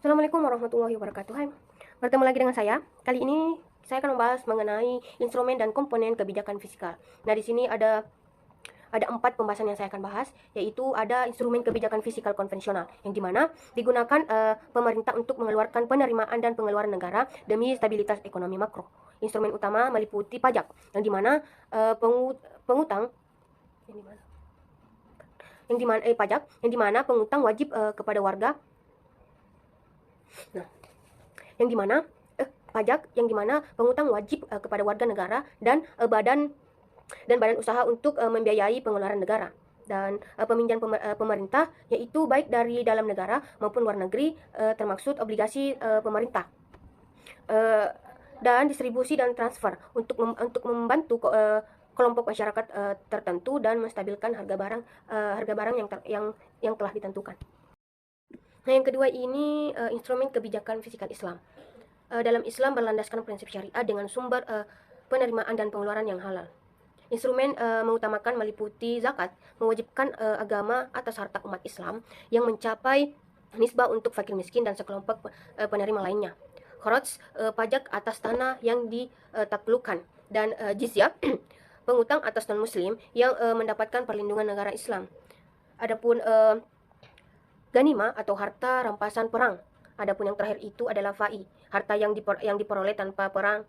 Assalamualaikum warahmatullahi wabarakatuh. Hai, bertemu lagi dengan saya. Kali ini saya akan membahas mengenai instrumen dan komponen kebijakan fiskal. Nah, di sini ada 4 pembahasan yang saya akan bahas, yaitu ada instrumen kebijakan fiskal konvensional, yang dimana digunakan pemerintah untuk mengeluarkan penerimaan dan pengeluaran negara demi stabilitas ekonomi makro. Instrumen utama meliputi pajak, yang dimana pengutang yang dimana pengutang wajib kepada warga. Nah, yang dimana pajak yang dimana pengutang wajib kepada warga negara dan badan usaha untuk membiayai pengeluaran negara dan peminjam pemerintah, yaitu baik dari dalam negara maupun luar negeri, termaksud obligasi pemerintah, dan distribusi dan transfer untuk membantu kelompok masyarakat tertentu dan menstabilkan harga barang yang telah ditentukan. Nah, yang kedua ini instrumen kebijakan fiskal Islam. Dalam Islam berlandaskan prinsip syariah dengan sumber penerimaan dan pengeluaran yang halal. Instrumen mengutamakan meliputi zakat, mewajibkan agama atas harta umat Islam yang mencapai nisbah untuk fakir miskin dan sekelompok penerima lainnya. Kharaj, pajak atas tanah yang ditaklukkan, dan jizyah, pengutang atas non-muslim yang mendapatkan perlindungan negara Islam. Adapun ganima atau harta rampasan perang. Adapun yang terakhir itu adalah fai, harta yang diperoleh tanpa perang,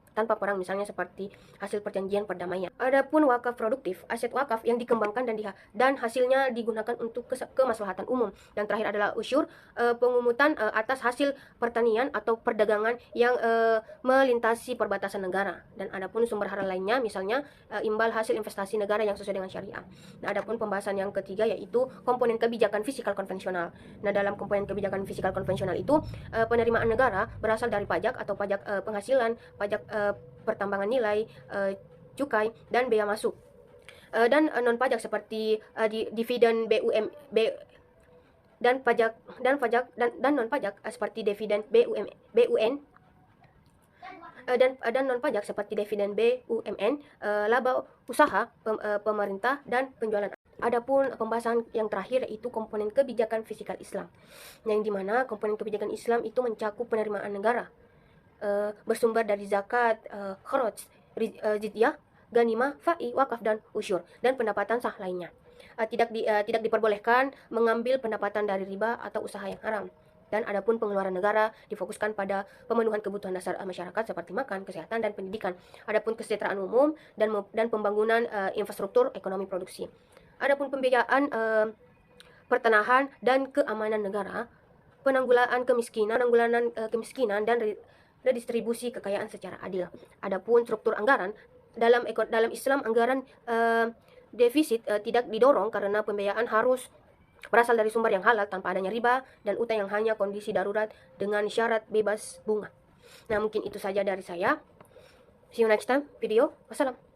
misalnya seperti hasil perjanjian perdamaian. Adapun wakaf produktif, aset wakaf yang dikembangkan dan hasilnya digunakan untuk kemaslahatan umum. Dan terakhir adalah usyur, pengumutan atas hasil pertanian atau perdagangan yang melintasi perbatasan negara. Dan adapun sumber halal lainnya, misalnya imbal hasil investasi negara yang sesuai dengan syariah. Nah, adapun pembahasan yang ketiga yaitu komponen kebijakan fiskal konvensional. Nah, dalam komponen kebijakan fiskal konvensional itu penerimaan negara berasal dari pajak atau pajak penghasilan, pajak pertambangan nilai, cukai, dan bea masuk. Dan non pajak seperti dividen dan non pajak seperti dividen BUN dan non pajak seperti dividen BUMN, laba usaha pemerintah, dan penjualan. Adapun pembahasan yang terakhir yaitu komponen kebijakan fiskal Islam, yang dimana komponen kebijakan Islam itu mencakup penerimaan negara bersumber dari zakat, kharaj, jizyah, ganimah, fai, wakaf, dan usyur, dan pendapatan sah lainnya. Tidak diperbolehkan mengambil pendapatan dari riba atau usaha yang haram. Dan adapun pengeluaran negara difokuskan pada pemenuhan kebutuhan dasar masyarakat seperti makan, kesehatan, dan pendidikan. Adapun kesejahteraan umum dan pembangunan infrastruktur ekonomi produksi. Adapun pembiayaan pertanahan dan keamanan negara, penanggulangan kemiskinan, dan redistribusi kekayaan secara adil. Adapun struktur anggaran dalam Islam, anggaran defisit tidak didorong karena pembiayaan harus berasal dari sumber yang halal tanpa adanya riba dan utang yang hanya kondisi darurat dengan syarat bebas bunga. Nah, mungkin itu saja dari saya. See you next time video. Wassalam.